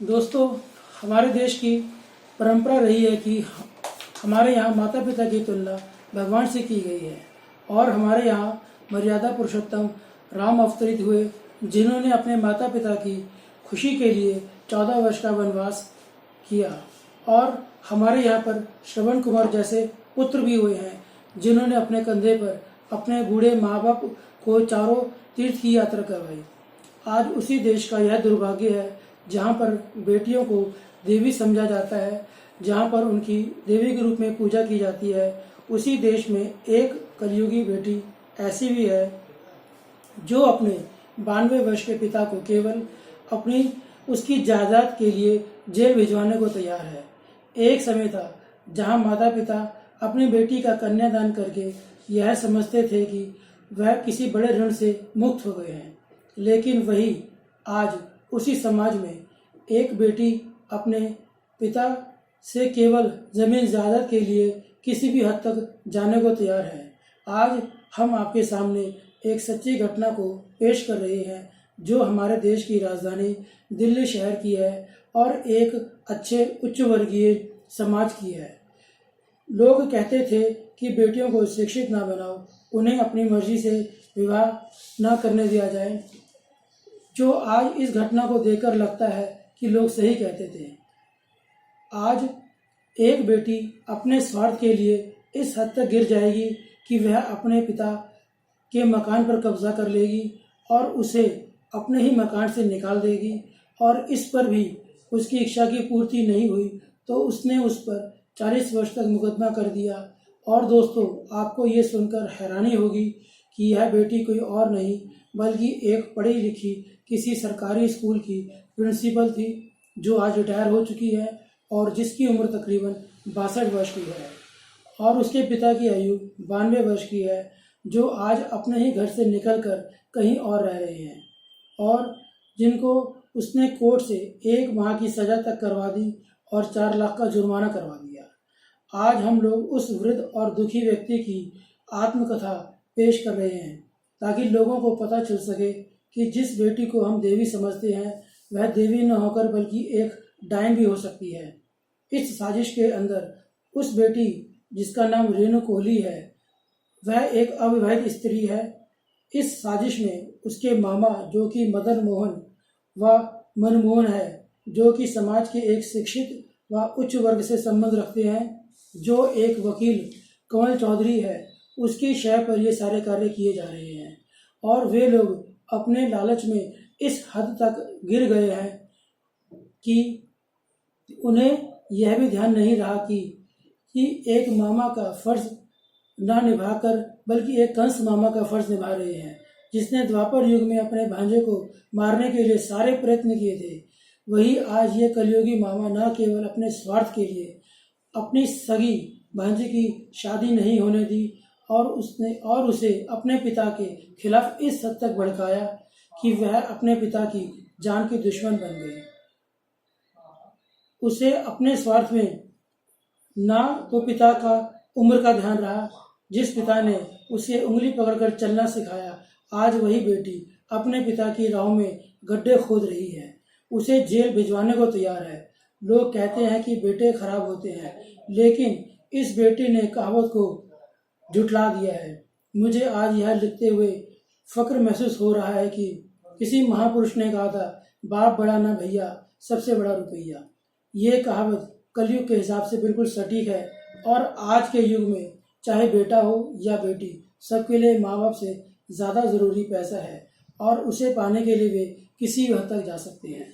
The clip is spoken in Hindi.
दोस्तों, हमारे देश की परंपरा रही है कि हमारे यहाँ माता पिता की तुलना भगवान से की गई है और हमारे यहाँ मर्यादा पुरुषोत्तम राम अवतरित हुए, जिन्होंने अपने माता पिता की खुशी के लिए 14 वर्ष का वनवास किया। और हमारे यहाँ पर श्रवण कुमार जैसे पुत्र भी हुए हैं, जिन्होंने अपने कंधे पर अपने बूढ़े माँ बाप को चारों तीर्थ की यात्रा करवाई। आज उसी देश का यह दुर्भाग्य है जहाँ पर बेटियों को देवी समझा जाता है, जहाँ पर उनकी देवी के रूप में पूजा की जाती है। उसी देश में एक कलयुगी बेटी ऐसी भी है जो अपने 92 वर्ष के पिता को केवल अपनी उसकी जायदाद के लिए जेल भिजवाने को तैयार है। एक समय था जहाँ माता पिता अपनी बेटी का कन्यादान करके यह समझते थे कि वह किसी बड़े ऋण से मुक्त हो गए हैं, लेकिन वही आज उसी समाज में एक बेटी अपने पिता से केवल जमीन जायदाद के लिए किसी भी हद तक जाने को तैयार है। आज हम आपके सामने एक सच्ची घटना को पेश कर रहे हैं जो हमारे देश की राजधानी दिल्ली शहर की है और एक अच्छे उच्च वर्गीय समाज की है। लोग कहते थे कि बेटियों को शिक्षित ना बनाओ, उन्हें अपनी मर्जी से विवाह ना करने दिया जाए। जो आज इस घटना को देखकर लगता है कि लोग सही कहते थे। आज एक बेटी अपने स्वार्थ के लिए इस हद तक गिर जाएगी कि वह अपने पिता के मकान पर कब्जा कर लेगी और उसे अपने ही मकान से निकाल देगी, और इस पर भी उसकी इच्छा की पूर्ति नहीं हुई तो उसने उस पर 40 वर्ष तक मुकदमा कर दिया। और दोस्तों, आपको ये सुनकर हैरानी होगी कि यह बेटी कोई और नहीं बल्कि एक पढ़ी लिखी किसी सरकारी स्कूल की प्रिंसिपल थी, जो आज रिटायर हो चुकी है और जिसकी उम्र तकरीबन 62 वर्ष की है, और उसके पिता की आयु 92 वर्ष की है, जो आज अपने ही घर से निकलकर कहीं और रह रहे हैं और जिनको उसने कोर्ट से 1 माह की सज़ा तक करवा दी और 4 लाख का जुर्माना करवा दिया। आज हम लोग उस वृद्ध और दुखी व्यक्ति की आत्मकथा पेश कर रहे हैं ताकि लोगों को पता चल सके कि जिस बेटी को हम देवी समझते हैं वह देवी न होकर बल्कि एक डायन भी हो सकती है। इस साजिश के अंदर उस बेटी जिसका नाम रेणु कोहली है, वह एक अविवाहित स्त्री है। इस साजिश में उसके मामा जो कि मदन मोहन व मनमोहन है, जो कि समाज के एक शिक्षित व उच्च वर्ग से संबंध रखते हैं, जो एक वकील कमल चौधरी है, उसकी शय पर ये सारे कार्य किए जा रहे हैं। और वे लोग अपने लालच में इस हद तक गिर गए हैं कि उन्हें यह भी ध्यान नहीं रहा कि एक मामा का फर्ज ना निभाकर बल्कि एक कंस मामा का फर्ज निभा रहे हैं, जिसने द्वापर युग में अपने भांजे को मारने के लिए सारे प्रयत्न किए थे। वही आज ये कलयुगी मामा न केवल अपने स्वार्थ के लिए अपनी सगी भांजे की शादी नहीं होने दी और उसे अपने पिता के खिलाफ इस हद तक भड़काया कि वह अपने पिता की जान की दुश्मन बन गई। उसे अपने स्वार्थ में ना तो पिता का उम्र का ध्यान रहा, जिस पिता ने उसे उंगली पकड़कर चलना सिखाया, आज वही बेटी अपने पिता की राहों में गड्ढे खोद रही है, उसे जेल भिजवाने को तैयार है। लोग कहते हैं कि बेटे खराब होते हैं, लेकिन इस बेटी ने कहावत को झुठला दिया है। मुझे आज यह लिखते हुए फक्र महसूस हो रहा है कि किसी महापुरुष ने कहा था, बाप बड़ा ना भैया, सबसे बड़ा रुपया। ये कहावत कलयुग के हिसाब से बिल्कुल सटीक है और आज के युग में चाहे बेटा हो या बेटी, सबके लिए माँ बाप से ज़्यादा ज़रूरी पैसा है और उसे पाने के लिए वे किसी हद तक जा सकते हैं।